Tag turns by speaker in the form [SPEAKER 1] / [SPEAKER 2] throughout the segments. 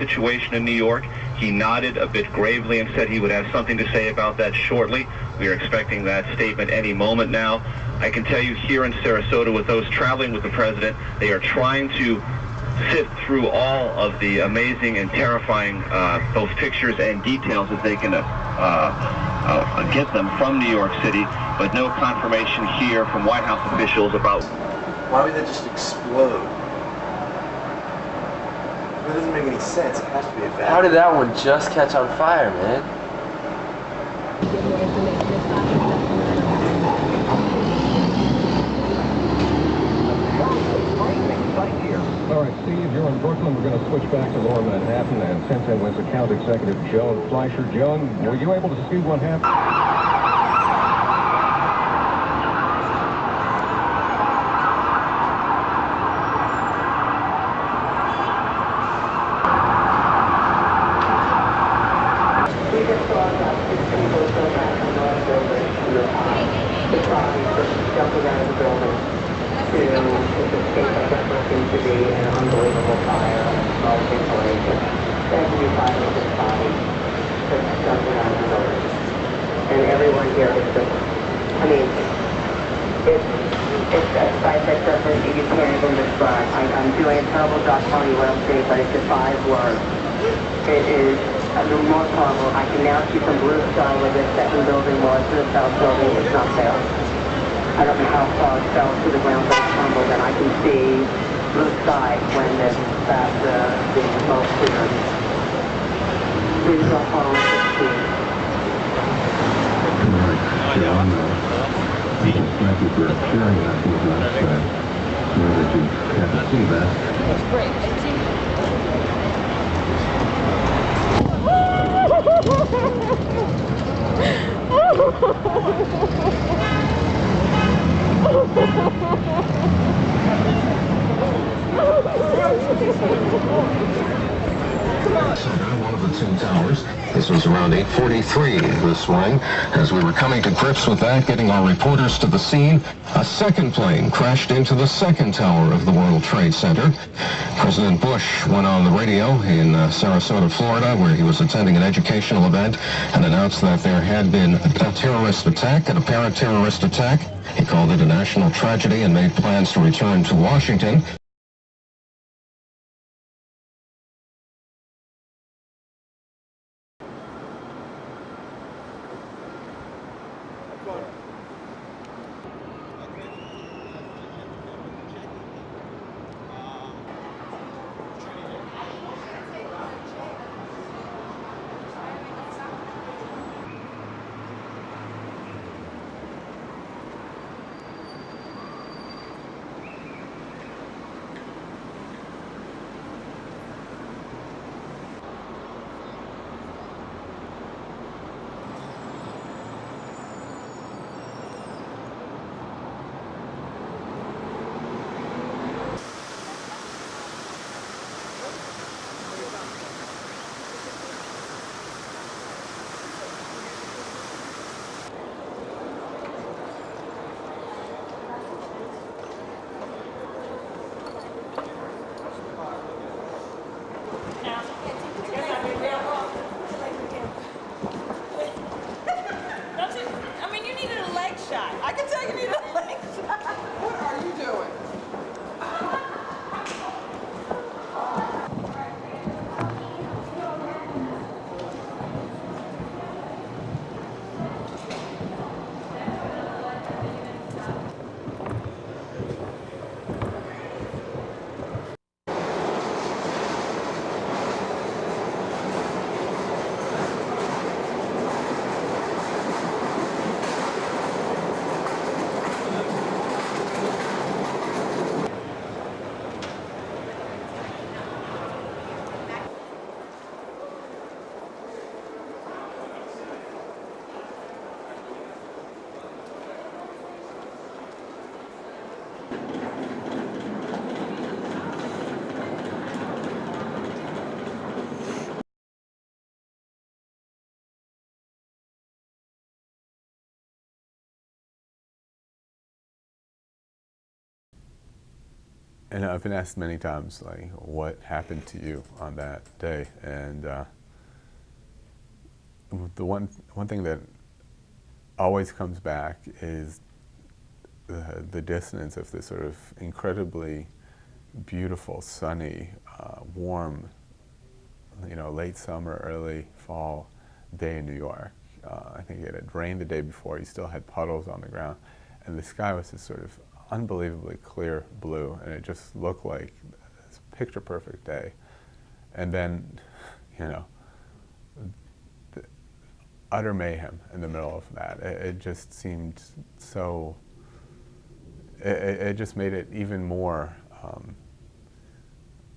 [SPEAKER 1] situation in New York. He nodded a bit gravely and said he would have something to say about that shortly. We are expecting that statement any moment now. I can tell you here in Sarasota, with those traveling with the president, they are trying to sift through all of the amazing and terrifying both pictures and details that they can get them from New York City, but no confirmation here from White House officials about...
[SPEAKER 2] Why would that just explode? That doesn't make any sense. It has to be a vacuum.
[SPEAKER 3] How did that one just catch on fire, man?
[SPEAKER 4] All right, Steve, you're in Brooklyn. We're going to switch back to Lower Manhattan and St. Louis account executive Joan Fleischer. Joan, were you able to see what happened?
[SPEAKER 5] We just saw about 6 people go back from the building to the bodies that jumped around the building to escape what seemed to be an unbelievable fire of smoke inhalation. There had to be 5 or 6 bodies that jumped around the building. And everyone here is just, I mean, it's a sight that doesn't, you can't even describe. I'm doing a terrible job telling you what I'm seeing, but it defies words. It is the most horrible. I can now see some blue sky where the second building was. The south building is not there. I don't know how far it fell to the ground, but it crumbled, and I can see blue sky when the smoke cleared. Please don't follow me, please.
[SPEAKER 4] John, thank you for sharing that with us. Know that you had to see that.
[SPEAKER 6] That's great. Thank you.
[SPEAKER 4] One of the two towers. This was around 8:43 this morning. As we were coming to grips with that, getting our reporters to the scene, a second plane crashed into the second tower of the World Trade Center. President Bush went on the radio in Sarasota, Florida, where he was attending an educational event, and announced that there had been a terrorist attack, an apparent terrorist attack. He called it a national tragedy and made plans to return to Washington.
[SPEAKER 6] I can tell you need a leg shot. What are you doing?
[SPEAKER 7] And I've been asked many times, like, what happened to you on that day? And the one thing that always comes back is the dissonance of this sort of incredibly beautiful, sunny, warm, late summer, early fall day in New York. I think it had rained the day before. You still had puddles on the ground, and the sky was this sort of unbelievably clear blue, and it just looked like this picture-perfect day. And then, the utter mayhem in the middle of that. It just seemed so. It just made it even more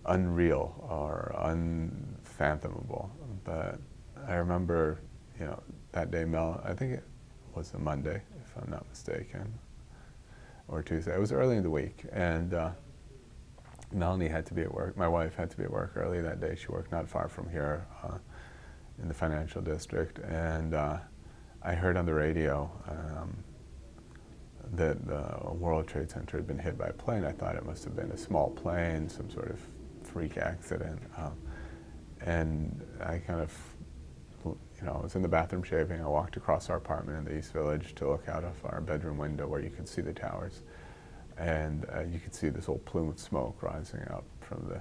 [SPEAKER 7] unreal or unfathomable. But I remember, that day, I think it was a Monday, if I'm not mistaken, or Tuesday. It was early in the week, and Melanie had to be at work. My wife had to be at work early that day. She worked not far from here in the financial district, and I heard on the radio that the World Trade Center had been hit by a plane. I thought it must have been a small plane, some sort of freak accident, and I kind of, I was in the bathroom shaving. I walked across our apartment in the East Village to look out of our bedroom window where you could see the towers. And you could see this old plume of smoke rising up from the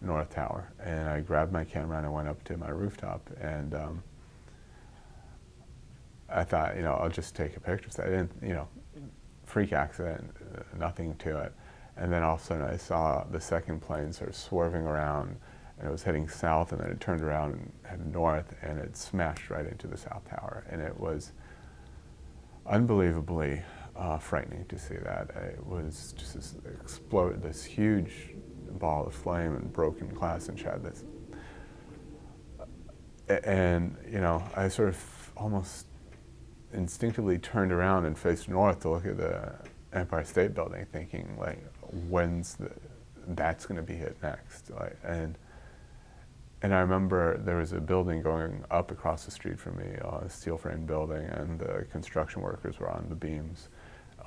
[SPEAKER 7] North Tower. And I grabbed my camera and I went up to my rooftop. And I thought, I'll just take a picture of that. I didn't, freak accident, nothing to it. And then all of a sudden I saw the second plane sort of swerving around, and it was heading south, and then it turned around and headed north, and it smashed right into the South Tower. And it was unbelievably frightening to see that. It was just this huge ball of flame and broken glass and shed this. And, I sort of almost instinctively turned around and faced north to look at the Empire State Building, thinking, like, when's that's going to be hit next? And I remember there was a building going up across the street from me, a steel frame building, and the construction workers were on the beams,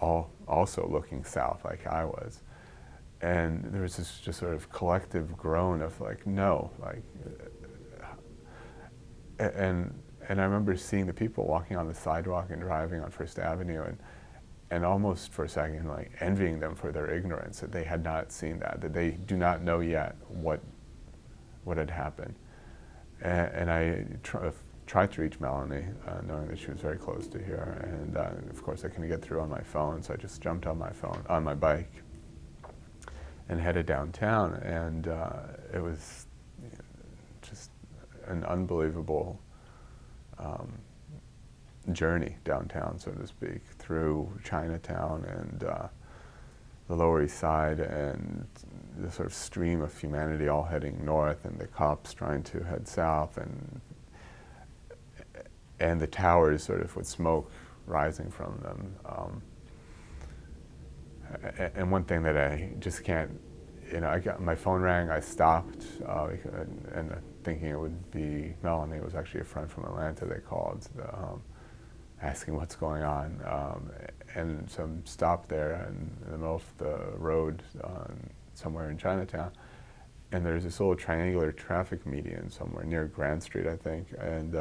[SPEAKER 7] all also looking south like I was. And there was this just sort of collective groan of like, no, like, and I remember seeing the people walking on the sidewalk and driving on First Avenue, and almost for a second like envying them for their ignorance, that they had not seen that they do not know yet what had happened. And I tried to reach Melanie, knowing that she was very close to here, and of course I couldn't get through on my phone, so I just jumped on my bike and headed downtown, and it was just an unbelievable journey downtown, so to speak, through Chinatown and the Lower East Side, and the sort of stream of humanity all heading north, and the cops trying to head south, and the towers sort of with smoke rising from them. And one thing that I just can't, I got my phone rang, I stopped, and thinking it would be Melanie. It was actually a friend from Atlanta. They called, asking what's going on. And so I'm stopped there in the middle of the road somewhere in Chinatown, and there's this old triangular traffic median somewhere near Grand Street, I think, and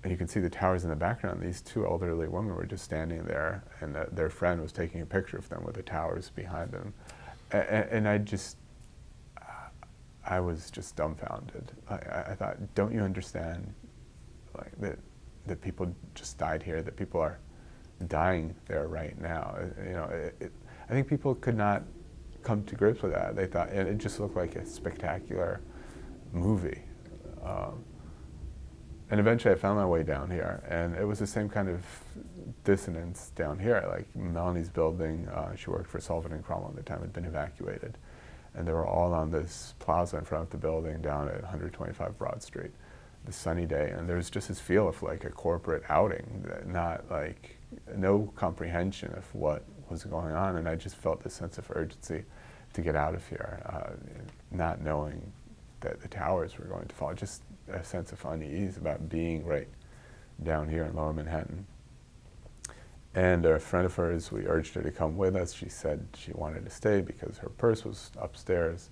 [SPEAKER 7] you can see the towers in the background. These two elderly women were just standing there, and their friend was taking a picture of them with the towers behind them. And I was just dumbfounded. I thought, don't you understand, like, that people just died here, that people are dying there right now? I think people could not come to grips with that. They thought, and it just looked like a spectacular movie. And eventually I found my way down here, and it was the same kind of dissonance down here. Like Melanie's building, she worked for Sullivan & Cromwell at the time, had been evacuated. And they were all on this plaza in front of the building down at 125 Broad Street, this sunny day. And there was just this feel of like a corporate outing, not like, no comprehension of what was going on. And I just felt this sense of urgency to get out of here, not knowing that the towers were going to fall. Just a sense of unease about being right down here in Lower Manhattan. And a friend of hers, we urged her to come with us. She said she wanted to stay because her purse was upstairs.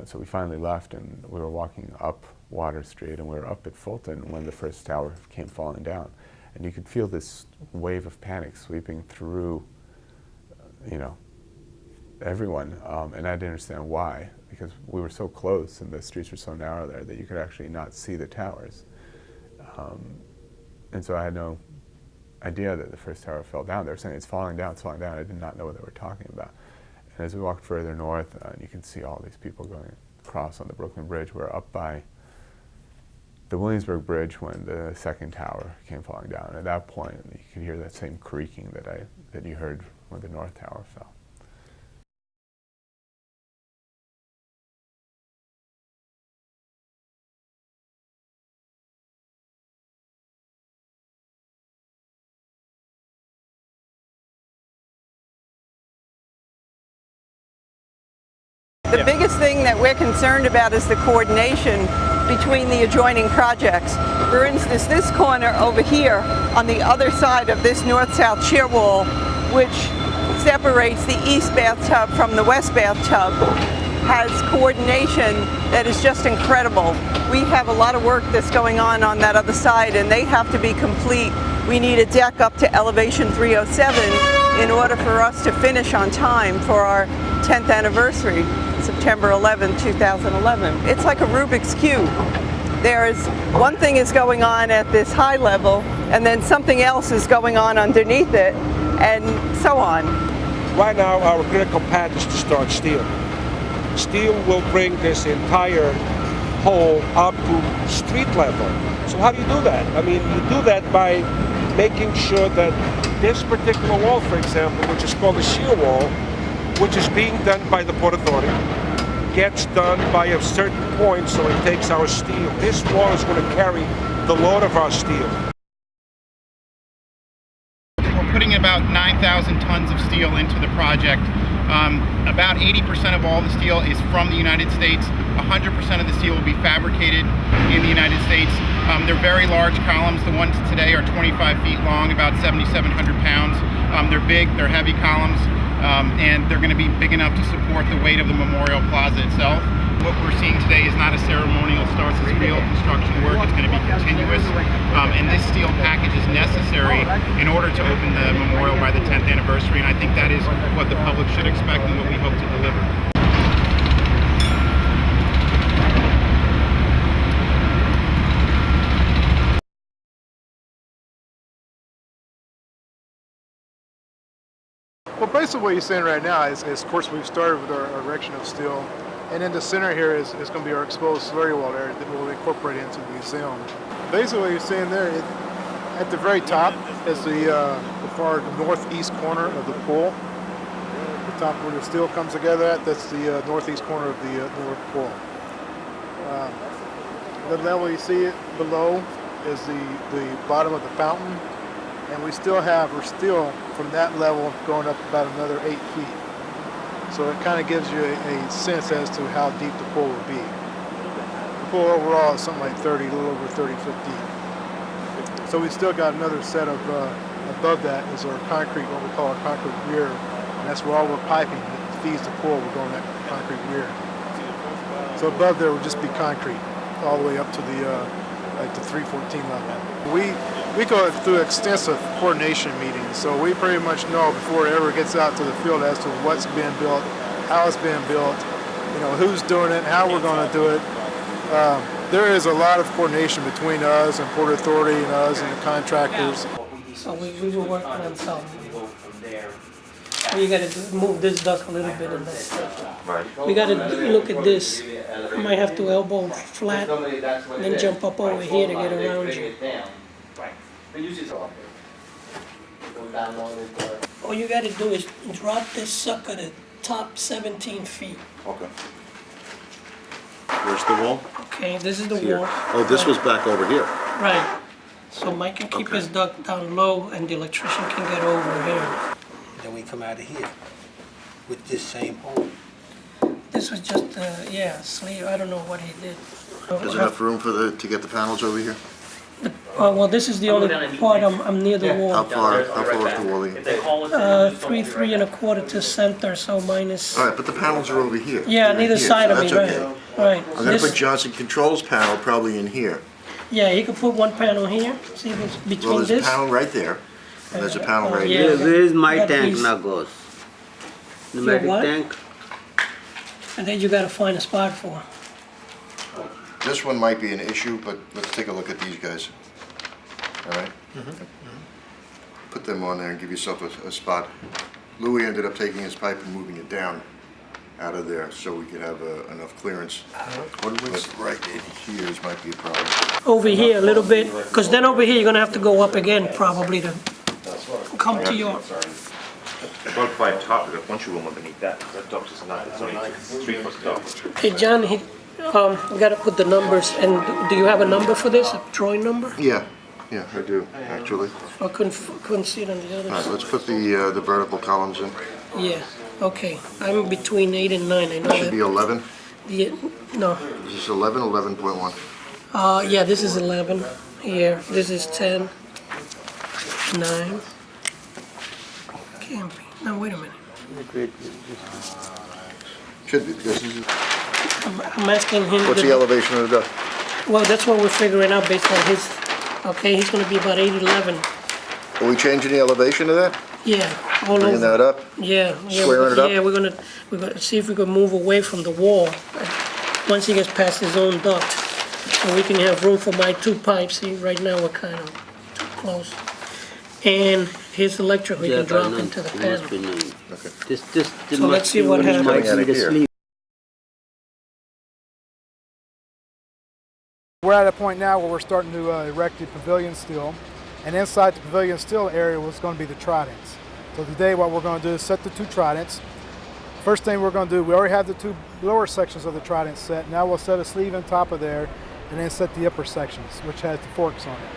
[SPEAKER 7] So we finally left, and we were walking up Water Street, and we were up at Fulton when the first tower came falling down. And you could feel this wave of panic sweeping through, everyone. And I didn't understand why, because we were so close and the streets were so narrow there that you could actually not see the towers. And so I had no idea that the first tower fell down. They were saying it's falling down, it's falling down. I did not know what they were talking about. And as we walked further north, you can see all these people going across on the Brooklyn Bridge. We're up by the Williamsburg Bridge when the second tower came falling down. At that point, you could hear that same creaking that you heard when the North Tower fell.
[SPEAKER 6] The biggest thing that we're concerned about is the coordination between the adjoining projects. For instance, this corner over here on the other side of this north-south shear wall, which separates the east bathtub from the west bathtub, has coordination that is just incredible. We have a lot of work that's going on that other side, and they have to be complete. We need a deck up to elevation 307 in order for us to finish on time for our 10th anniversary, September 11, 2011. It's like a Rubik's Cube. There's one thing is going on at this high level, and then something else is going on underneath it, and so on.
[SPEAKER 8] Right now, our critical path is to start steel. Steel will bring this entire hole up to street level. So how do you do that? I mean, you do that by making sure that this particular wall, for example, which is called the shear wall, which is being done by the Port Authority, gets done by a certain point, so it takes our steel. This wall is going to carry the load of our steel.
[SPEAKER 9] We're putting about 9,000 tons of steel into the project. About 80% of all the steel is from the United States. 100% of the steel will be fabricated in the United States. They're very large columns. The ones today are 25 feet long, about 7,700 pounds. They're big, they're heavy columns. And they're going to be big enough to support the weight of the Memorial Plaza itself. What we're seeing today is not a ceremonial start. It's real construction work. It's going to be continuous. And this steel package is necessary in order to open the memorial by the 10th anniversary. And I think that is what the public should expect and what we hope to deliver.
[SPEAKER 10] Well, basically what you're saying right now is of course, we've started with our erection of steel, and in the center here is going to be our exposed slurry wall area that we'll incorporate into the museum. Basically what you're seeing there, at the very top is the far northeast corner of the pool. The top where the steel comes together at, that's the northeast corner of the North Pool. The level you see it below is the bottom of the fountain. And we're still from that level going up about another 8 feet. So it kind of gives you a sense as to how deep the pool would be. The pool overall is something like a little over 30 foot deep. So we still got another set of, above that is our concrete, what we call our concrete weir. And that's where all we're piping that feeds the pool, we're going that concrete weir. So above there would just be concrete all the way up to the 314 level. We go through extensive coordination meetings, so we pretty much know before it ever gets out to the field as to what's being built, how it's being built, who's doing it, how we're going to do it. There is a lot of coordination between us and Port Authority and us and the contractors.
[SPEAKER 11] So we were working on something. You got to move this duct a little bit in that. Right. We got to look at this. I might have to elbow flat and then jump up over here to get around you. All you got to do is drop this sucker to top 17 feet.
[SPEAKER 12] Okay. Where's the wall?
[SPEAKER 11] Okay, this is the
[SPEAKER 12] Here.
[SPEAKER 11] wall.
[SPEAKER 12] Oh, this was back over here.
[SPEAKER 11] Right. So Mike can keep his duct down low and the electrician can get over here.
[SPEAKER 13] Then we come out of here with this same hole.
[SPEAKER 11] This was just, sleeve. I don't know what he did.
[SPEAKER 12] There's enough room to get the panels over here?
[SPEAKER 11] Well, this is the only part I'm near the wall.
[SPEAKER 12] How far is the wall?
[SPEAKER 11] 3 1/4 to center, so minus.
[SPEAKER 12] All right, but the panels are over here.
[SPEAKER 11] Yeah, on either side of me,
[SPEAKER 12] so
[SPEAKER 11] right?
[SPEAKER 12] that's okay.
[SPEAKER 11] Right.
[SPEAKER 12] I'm gonna put Johnson Controls panel probably in here.
[SPEAKER 11] Yeah, you could put one panel here. See if it's between
[SPEAKER 12] Well,
[SPEAKER 11] this.
[SPEAKER 12] there's a panel right there, and there's a panel right
[SPEAKER 11] yeah.
[SPEAKER 12] here.
[SPEAKER 14] Where is my
[SPEAKER 11] Got
[SPEAKER 14] tank
[SPEAKER 11] these-
[SPEAKER 14] now goes?
[SPEAKER 11] Your
[SPEAKER 14] Pneumatic
[SPEAKER 11] what?
[SPEAKER 14] tank?
[SPEAKER 11] And then you gotta find a spot for.
[SPEAKER 12] This one might be an issue, but let's take a look at these guys. All right? Put them on there and give yourself a spot. Louis ended up taking his pipe and moving it down out of there so we could have enough clearance. But right in here might be a problem.
[SPEAKER 11] Over here a little bit, because then over here you're gonna have to go up again probably to come to your.
[SPEAKER 2] 12.5 top, we've got a bunch of room underneath that. That duct is not, it's only 3 foot duct.
[SPEAKER 11] Hey John, we gotta put the numbers, and do you have a number for this, a drawing number?
[SPEAKER 12] Yeah, I do, actually.
[SPEAKER 11] I couldn't see it on the other
[SPEAKER 12] All right,
[SPEAKER 11] side.
[SPEAKER 12] let's put the vertical columns in.
[SPEAKER 11] Yeah, okay, I'm between 8 and 9, I know
[SPEAKER 12] It should be
[SPEAKER 11] that.
[SPEAKER 12] 11.
[SPEAKER 11] Yeah, no,
[SPEAKER 12] Is this 11, 11.1?
[SPEAKER 11] yeah, this is 11 here, this is 10, 9. Can't be, no, wait a minute.
[SPEAKER 12] Should be, because this is,
[SPEAKER 11] I'm asking him.
[SPEAKER 12] what's the elevation of the duct?
[SPEAKER 11] Well, that's what we're figuring out based on his, okay, he's gonna be about 8'11".
[SPEAKER 12] Are we changing the elevation of that?
[SPEAKER 11] Yeah, all
[SPEAKER 12] Bringing
[SPEAKER 11] over.
[SPEAKER 12] that up?
[SPEAKER 11] Yeah.
[SPEAKER 12] Squaring it up?
[SPEAKER 11] Yeah, we're gonna see if we can move away from the wall, once he gets past his own duct. So we can have room for my 2 pipes. See, right now we're kind of too close. And his electric, we can drop into the panel.
[SPEAKER 12] Okay.
[SPEAKER 14] This
[SPEAKER 11] So let's see what happens.
[SPEAKER 12] Coming out of here.
[SPEAKER 10] We're at a point now where we're starting to erect the pavilion steel, and inside the pavilion steel area was going to be the tridents. So today what we're going to do is set the 2 tridents. First thing we're going to do, we already have the 2 lower sections of the trident set. Now we'll set a sleeve on top of there and then set the upper sections, which has the forks on it.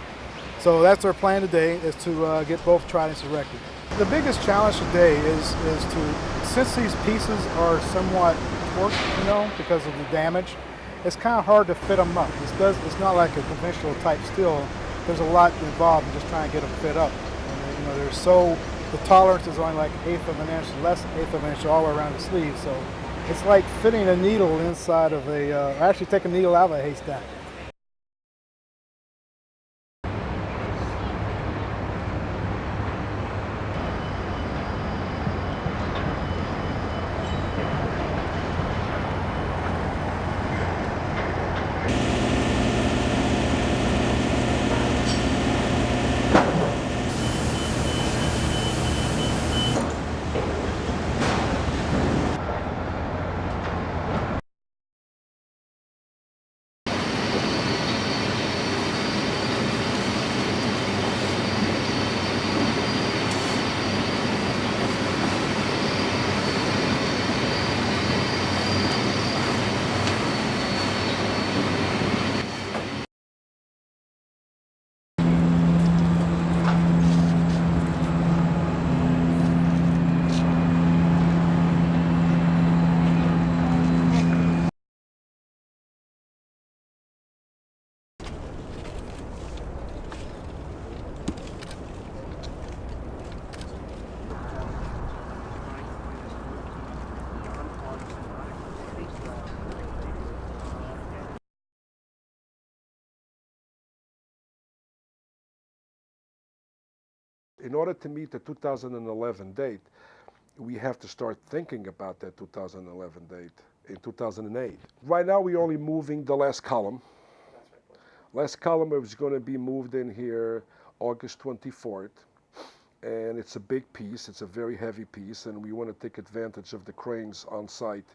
[SPEAKER 10] So that's our plan today, is to get both tridents erected. The biggest challenge today is to, since these pieces are somewhat torqued, because of the damage, it's kind of hard to fit them up. It's not like a conventional type steel. There's a lot involved in just trying to get them fit up. And, the tolerance is only like 1/8 of an inch, less than 1/8 of an inch all the way around the sleeve. So it's like fitting a needle inside of actually take a needle out of a haystack.
[SPEAKER 8] In order to meet the 2011 date, we have to start thinking about that 2011 date in 2008. Right now, we're only moving the last column. Last column is going to be moved in here August 24th. And it's a big piece, it's a very heavy piece, and we want to take advantage of the cranes on site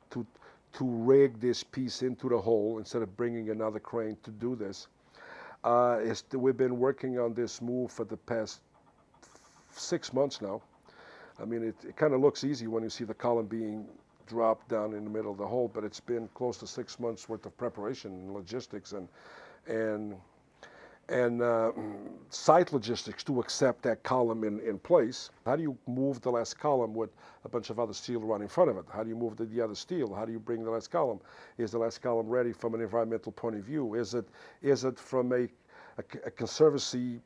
[SPEAKER 8] to rig this piece into the hole instead of bringing another crane to do this. We've been working on this move for the past 6 months now. I mean, it kind of looks easy when you see the column being dropped down in the middle of the hole, but it's been close to 6 months worth of preparation and logistics and site logistics to accept that column in place. How do you move the last column with a bunch of other steel right in front of it? How do you move the other steel? How do you bring the last column? Is the last column ready from an environmental point of view? Is it from a a conservancy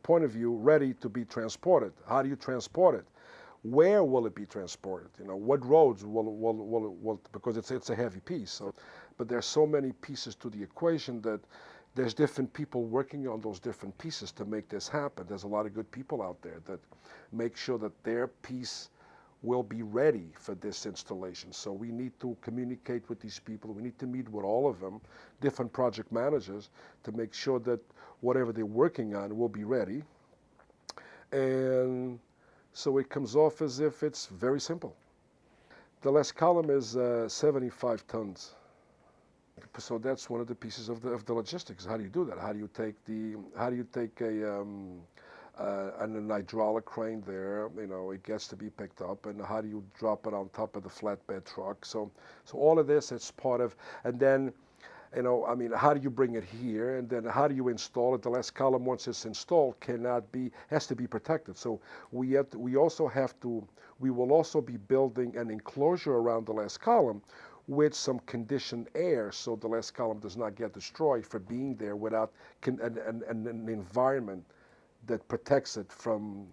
[SPEAKER 8] point of view ready to be transported. How do you transport it? Where will it be transported? You know, what roads will because it's a heavy piece. So, but there's so many pieces to the equation that there's different people working on those different pieces to make this happen. There's a lot of good people out there that make sure that their piece will be ready for this installation. So we need to communicate with these people. We need to meet with all of them, different project managers, to make sure that whatever they're working on will be ready. And so it comes off as if it's very simple. The last column is 75 tons. So that's one of the pieces of the logistics. How do you do that? How do you take an hydraulic crane there? You know, it gets to be picked up, and how do you drop it on top of the flatbed truck? So all of this is part of, and then, you know, I mean, how do you bring it here, and then how do you install it? The last column, once it's installed, has to be protected. So we will also be building an enclosure around the last column with some conditioned air, so the last column does not get destroyed for being there without an environment that protects it from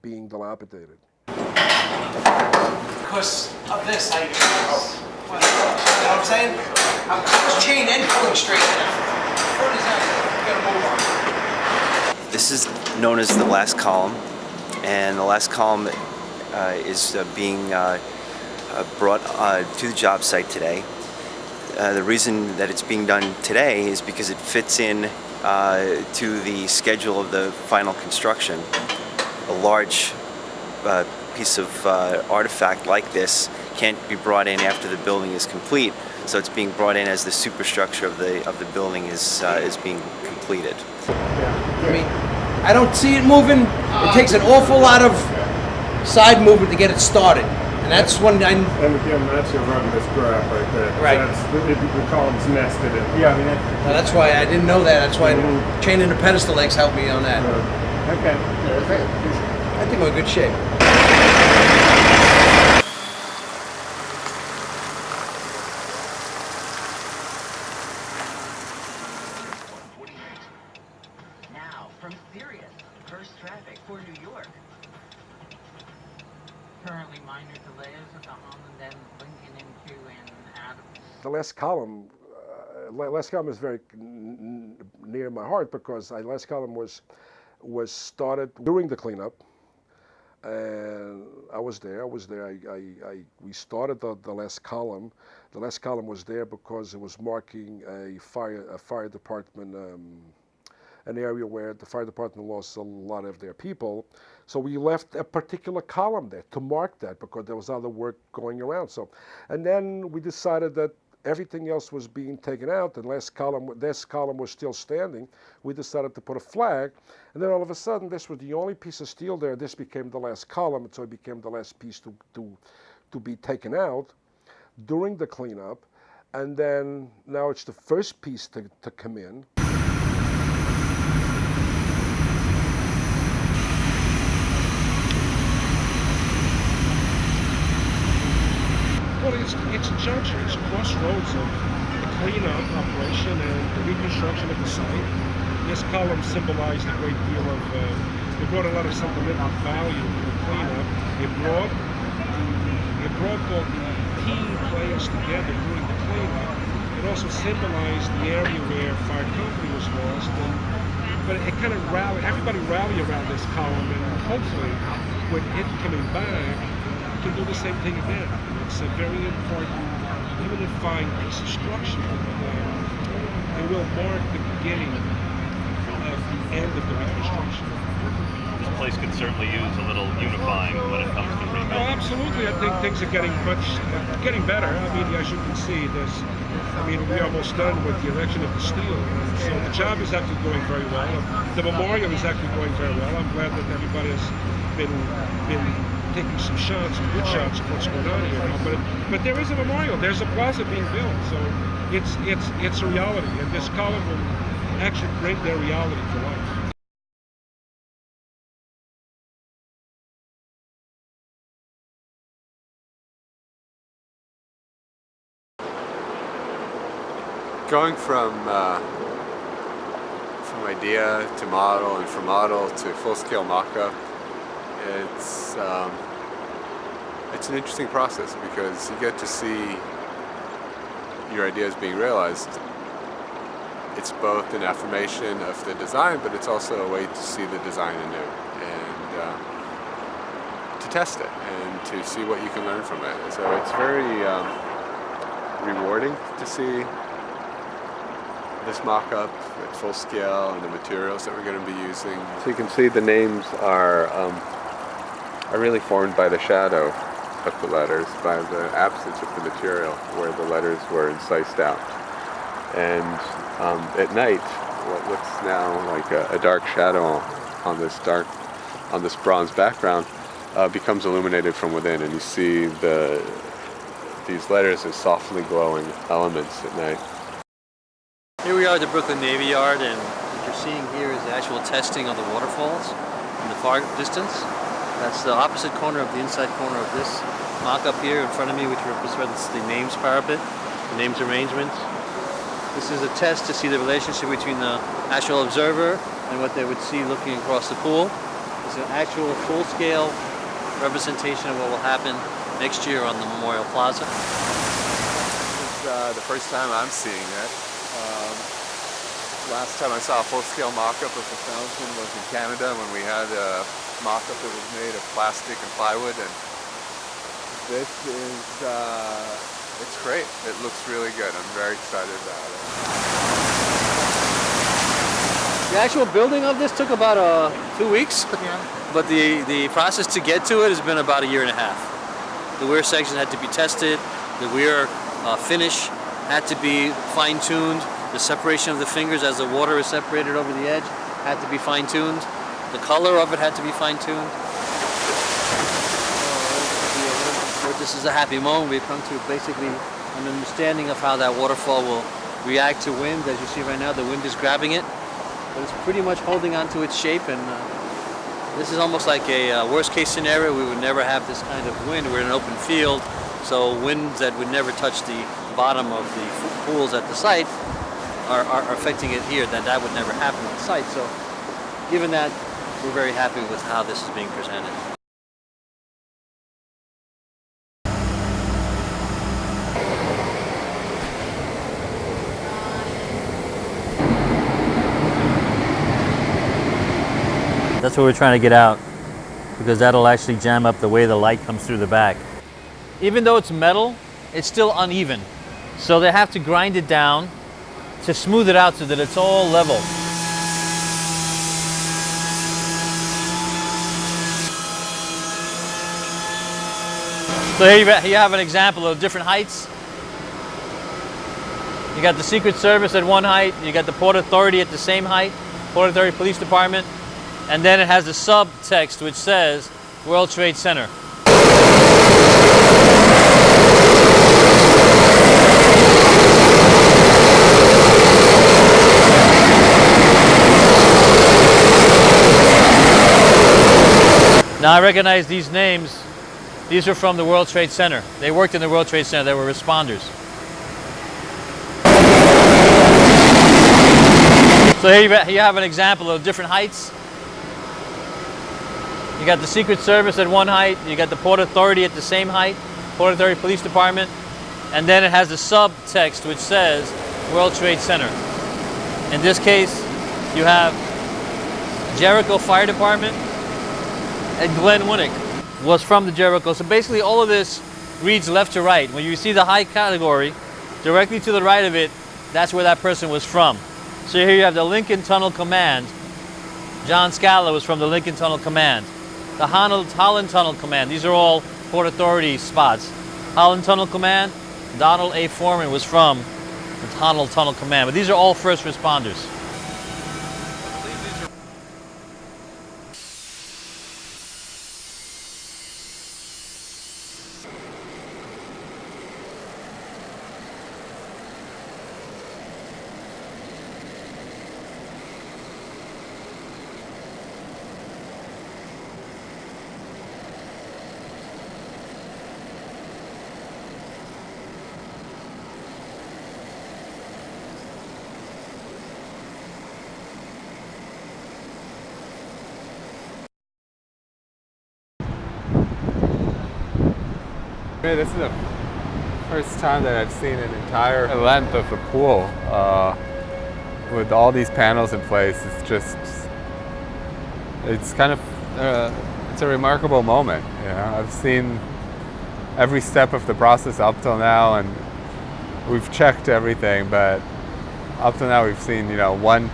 [SPEAKER 8] being dilapidated.
[SPEAKER 13] Because of this, you know what I'm saying? I'm chain and pulling straight in.
[SPEAKER 14] This is known as the last column, and the last column is being brought to the job site today. The reason that it's being done today is because it fits in to the schedule of the final construction. A large piece of artifact like this can't be brought in after the building is complete, so it's being brought in as the superstructure of the building is being completed.
[SPEAKER 13] I mean, I don't see it moving. It takes an awful lot of side movement to get it started. And that's when I...
[SPEAKER 15] And again, that's your run this graph right there.
[SPEAKER 13] Right.
[SPEAKER 15] That's the column's nested in.
[SPEAKER 13] Yeah, I mean, that's why I didn't know that. That's why chaining the pedestal legs helped me on that.
[SPEAKER 15] Okay.
[SPEAKER 13] I think we're in good shape.
[SPEAKER 16] Now, from Sirius, first traffic for New York. Currently minor delays at the Holland and Lincoln into and out of...
[SPEAKER 8] The last column is very near my heart because the last column was started during the cleanup, and I was there. We started the last column. The last column was there because it was marking a fire department. An area where the fire department lost a lot of their people. So we left a particular column there to mark that because there was other work going around. So, and then we decided that everything else was being taken out and this column was still standing. We decided to put a flag, and then all of a sudden this was the only piece of steel there. This became the last column, and so it became the last piece to be taken out during the cleanup. And then now it's the first piece to come in. Well, it's a junction, it's a crossroads of the cleanup operation and the reconstruction of the site. This column symbolized a great deal of, it brought a lot of sentimental value to the cleanup. It brought both the team players together during the cleanup. It also symbolized the area where Fire Company was lost. But it kind of everybody rallied around this column, and hopefully with it coming back, we can do the same thing again. It's a very important, unifying piece of structure. It will mark the beginning of the end of the reconstruction.
[SPEAKER 17] This place could certainly use a little unifying when it comes to rebuilding.
[SPEAKER 8] Oh, absolutely. I think things are getting better. I mean, as you can see, we're almost done with the erection of the steel. So the job is actually going very well. The memorial is actually going very well. I'm glad that everybody has been taking some shots, some good shots of what's going on here now. But there is a memorial. There's a plaza being built. So it's a reality, and this column will actually bring their reality to life.
[SPEAKER 7] Going from from idea to model and from model to full-scale mock-up, it's an interesting process because you get to see your ideas being realized. It's both an affirmation of the design, but it's also a way to see the design anew and to test it and to see what you can learn from it. So it's very rewarding to see this mock-up at full scale and the materials that we're going to be using. So you can see the names are really formed by the shadow of the letters, by the absence of the material where the letters were incised out. And at night, what looks now like a dark shadow on this bronze background becomes illuminated from within, and you see these letters as softly glowing elements at night.
[SPEAKER 18] Here we are at the Brooklyn Navy Yard, and what you're seeing here is the actual testing of the waterfalls in the far distance. That's the opposite corner of the inside corner of this mock-up here in front of me, which represents the names parapet, the names arrangements. This is a test to see the relationship between the actual observer and what they would see looking across the pool. It's an actual full-scale representation of what will happen next year on the Memorial Plaza.
[SPEAKER 7] This is the first time I'm seeing it. Last time I saw a full-scale mock-up of the fountain was in Canada when we had a mock-up that was made of plastic and plywood, and this is, it's great. It looks really good. I'm very excited about it.
[SPEAKER 18] The actual building of this took about 2 weeks, but the process to get to it has been about 1.5 years. The weir section had to be tested, the weir finish had to be fine-tuned, the separation of the fingers as the water is separated over the edge had to be fine-tuned, the color of it had to be fine-tuned. This is a happy moment. We've come to basically an understanding of how that waterfall will react to wind. As you see right now, the wind is grabbing it, but it's pretty much holding on to its shape, and this is almost like a worst-case scenario. We would never have this kind of wind. We're in an open field, so winds that would never touch the bottom of the pools at the site are affecting it here. That would never happen at the site. So given that, we're very happy with how this is being presented. That's what we're trying to get out, because that'll actually jam up the way the light comes through the back. Even though it's metal, it's still uneven. So they have to grind it down to smooth it out so that it's all level. So here you have an example of different heights. You got the Secret Service at one height, you got the Port Authority at the same height, Port Authority Police Department, and then it has the subtext which says World Trade Center. Now I recognize these names. These are from the World Trade Center. They worked in the World Trade Center. They were responders. So here you have an example of different heights. You got the Secret Service at one height, you got the Port Authority at the same height, Port Authority Police Department, and then it has the subtext which says World Trade Center. In this case, you have Jericho Fire Department, and Glenn Winnick was from the Jericho. So basically all of this reads left to right. When you see the high category, directly to the right of it, that's where that person was from. So here you have the Lincoln Tunnel Command. John Scala was from the Lincoln Tunnel Command. The Holland Tunnel Command, these are all Port Authority spots. Holland Tunnel Command, Donald A. Foreman was from the Holland Tunnel Command, but these are all first responders.
[SPEAKER 7] This is the first time that I've seen an entire length of a pool with all these panels in place. It's kind of, it's a remarkable moment. You know, I've seen every step of the process up till now, and we've checked everything, but up till now we've seen, you know, 1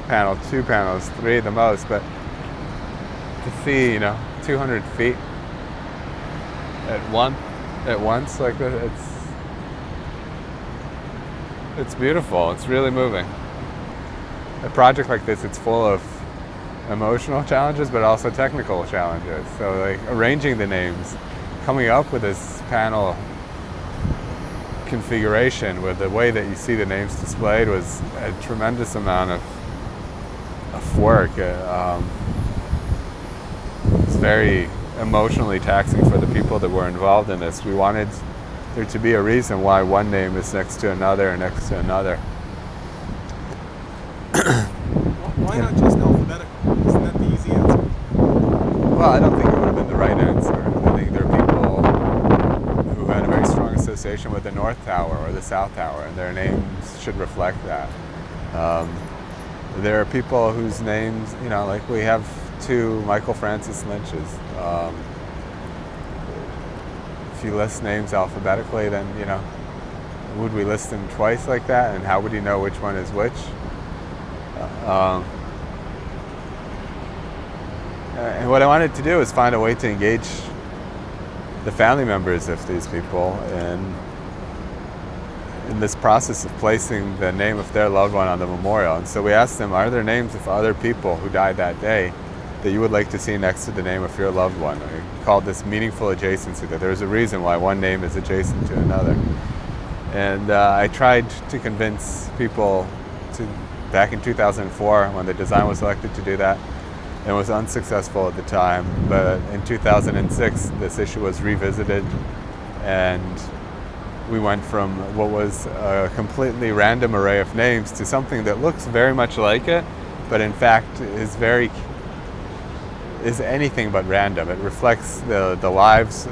[SPEAKER 7] panel, 2 panels, 3 the most, but to see, you know, 200 feet at once like this, it's beautiful. It's really moving. A project like this, it's full of emotional challenges, but also technical challenges. So like arranging the names, coming up with this panel configuration with the way that you see the names displayed was a tremendous amount of work. It's very emotionally taxing for the people that were involved in this. We wanted there to be a reason why one name is next to another and next to another.
[SPEAKER 19] Why not just alphabetical? Isn't that the easy answer?
[SPEAKER 7] Well, I don't think it would have been the right answer. I think there are people who had a very strong association with the North Tower or the South Tower, and their names should reflect that. There are people whose names, you know, like we have 2 Michael Francis Lynch's. If you list names alphabetically, then, you know, would we list them twice like that? And how would you know which one is which? And what I wanted to do is find a way to engage the family members of these people in this process of placing the name of their loved one on the memorial. And so we asked them, are there names of other people who died that day that you would like to see next to the name of your loved one? We called this meaningful adjacency, that there's a reason why one name is adjacent to another. And I tried to convince people back in 2004 when the design was selected to do that. It was unsuccessful at the time, but in 2006 this issue was revisited, and we went from what was a completely random array of names to something that looks very much like it, but in fact is anything but random. It reflects the lives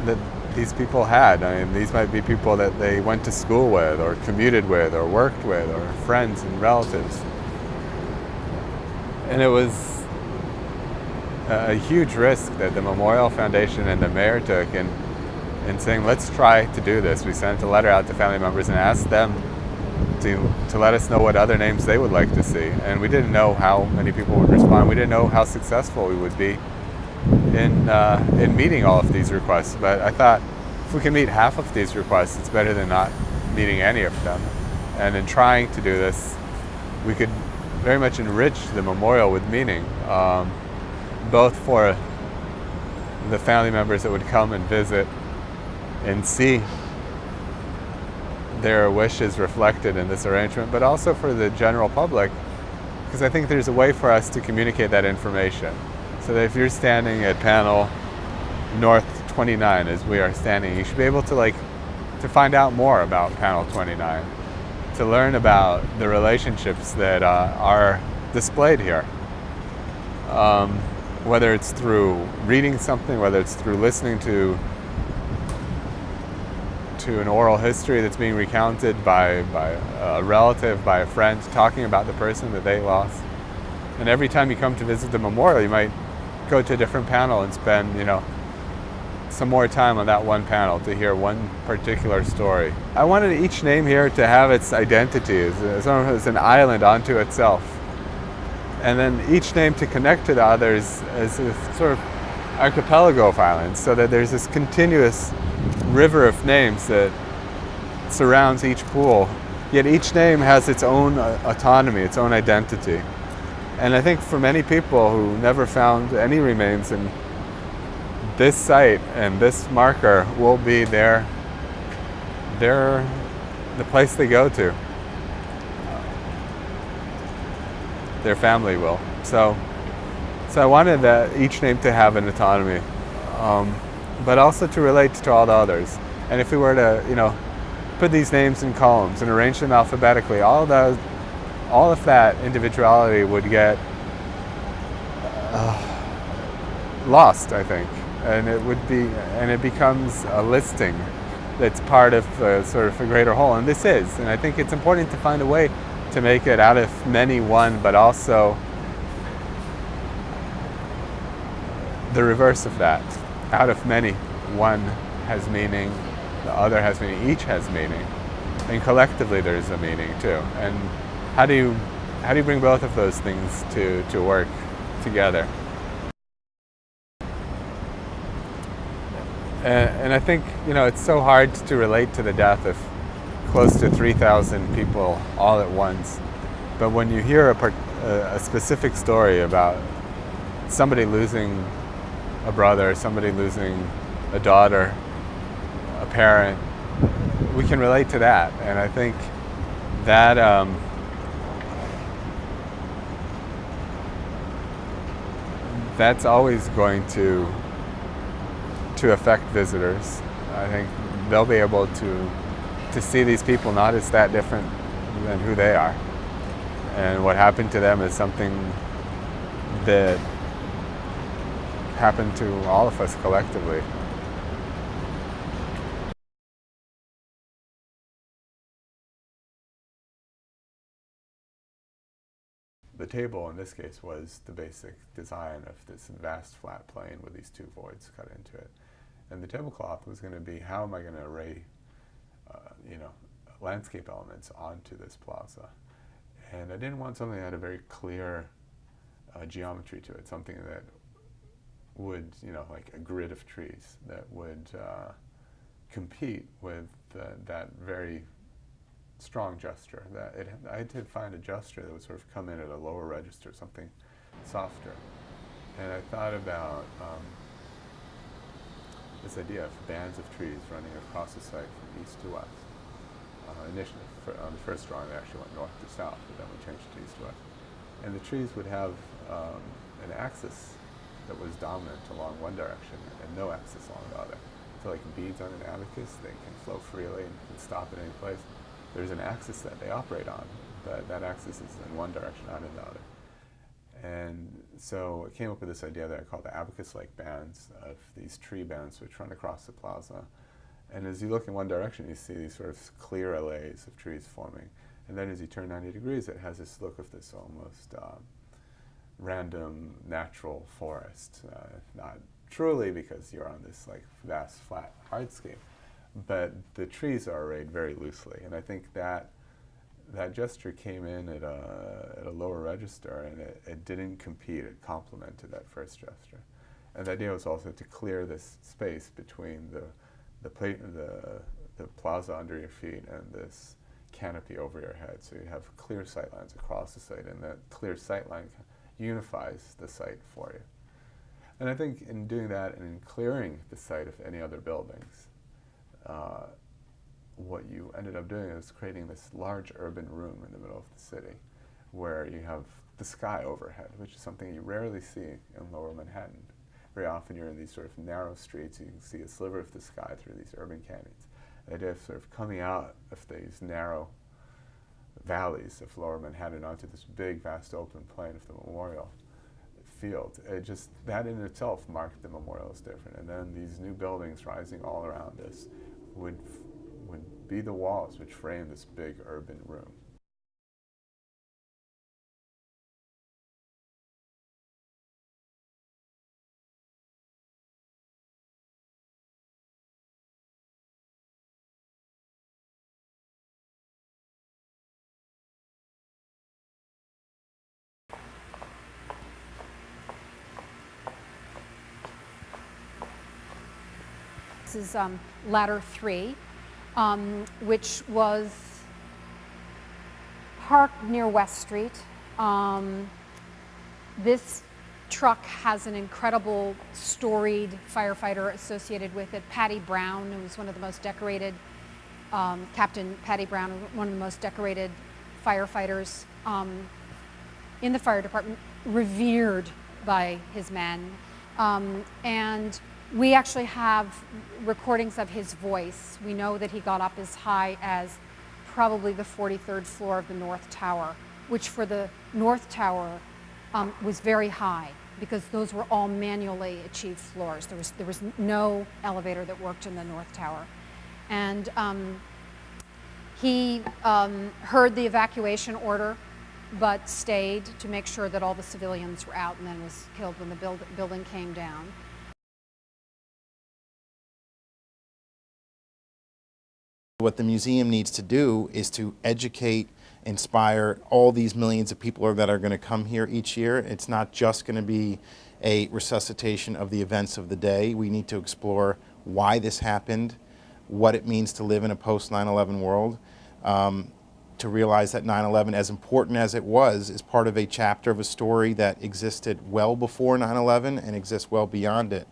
[SPEAKER 7] that these people had. I mean, these might be people that they went to school with, or commuted with, or worked with, or friends and relatives. And it was a huge risk that the Memorial Foundation and the mayor took in saying, let's try to do this. We sent a letter out to family members and asked them to let us know what other names they would like to see. And we didn't know how many people would respond. We didn't know how successful we would be in meeting all of these requests. But I thought, if we can meet half of these requests, it's better than not meeting any of them. And in trying to do this, we could very much enrich the memorial with meaning, both for the family members that would come and visit and see their wishes reflected in this arrangement, but also for the general public, because I think there's a way for us to communicate that information. So that if you're standing at panel North 29, as we are standing, you should be able to find out more about panel 29, to learn about the relationships that are displayed here. Whether it's through reading something, whether it's through listening to an oral history that's being recounted by a relative, by a friend, talking about the person that they lost. And every time you come to visit the memorial, you might go to a different panel and spend, some more time on that one panel to hear one particular story. I wanted each name here to have its identity as an island unto itself. And then each name to connect to the others as a sort of archipelago of islands, so that there's this continuous river of names that surrounds each pool, yet each name has its own autonomy, its own identity. And I think for many people who never found any remains in this site and this marker will be the place they go to. Their family will. So I wanted each name to have an autonomy, but also to relate to all the others. And if we were to, put these names in columns and arrange them alphabetically, all of that individuality would get lost, I think. and it becomes a listing that's part of sort of a greater whole, and this is. And I think it's important to find a way to make it out of many one, but also the reverse of that. Out of many, one has meaning, the other has meaning, each has meaning, and collectively there's a meaning too. And how do you bring both of those things to work together? And I think, it's so hard to relate to the death of close to 3,000 people all at once. But when you hear a specific story about somebody losing a brother, somebody losing a daughter, a parent, we can relate to that. And I think that that's always going to affect visitors. I think they'll be able to see these people not as that different than who they are. And what happened to them is something that happened to all of us collectively. The table in this case was the basic design of this vast flat plane with these two voids cut into it. And the tablecloth was going to be, how am I going to array landscape elements onto this plaza? And I didn't want something that had a very clear geometry to it, something that would, like a grid of trees that would compete with that very strong gesture. I did find a gesture that would sort of come in at a lower register, something softer. And I thought about this idea of bands of trees running across the site from east to west. Initially, on the first drawing, they actually went north to south, but then we changed it to east to west. And the trees would have an axis that was dominant along one direction and no axis along the other. So like beads on an abacus, they can flow freely and can stop at any place. There's an axis that they operate on, but that axis is in one direction, not in the other. And so I came up with this idea that I call the abacus-like bands of these tree bands which run across the plaza. And as you look in one direction, you see these sort of clear allays of trees forming. And then as you turn 90 degrees, it has this look of this almost random natural forest. Not truly, because you're on this like vast flat hardscape, but the trees are arrayed very loosely. And I think that gesture came in at a lower register, and it didn't compete, it complemented that first gesture. And the idea was also to clear this space between the plaza under your feet and this canopy over your head, so you have clear sight lines across the site, and that clear sight line unifies the site for you. And I think in doing that and in clearing the site of any other buildings, what you ended up doing is creating this large urban room in the middle of the city where you have the sky overhead, which is something you rarely see in Lower Manhattan. Very often you're in these sort of narrow streets, you can see a sliver of the sky through these urban canyons. The idea of sort of coming out of these narrow valleys of Lower Manhattan onto this big, vast open plain of the Memorial Field, that in itself marked the Memorial as different. And then these new buildings rising all around us would be the walls which frame this big urban room.
[SPEAKER 20] This is ladder 3, which was parked near West Street. This truck has an incredible storied firefighter associated with it, Patty Brown, who was one of the most decorated, Captain Patty Brown, one of the most decorated firefighters in the fire department, revered by his men. And we actually have recordings of his voice. We know that he got up as high as probably the 43rd floor of the North Tower, which for the North Tower was very high. because those were all manually achieved floors. There was no elevator that worked in the North Tower. And he heard the evacuation order, but stayed to make sure that all the civilians were out, and then was killed when the building came down.
[SPEAKER 21] What the museum needs to do is to educate, inspire all these millions of people that are going to come here each year. It's not just going to be a resuscitation of the events of the day. We need to explore why this happened, what it means to live in a post 9/11 world, to realize that 9/11, as important as it was, is part of a chapter of a story that existed well before 9/11 and exists well beyond it.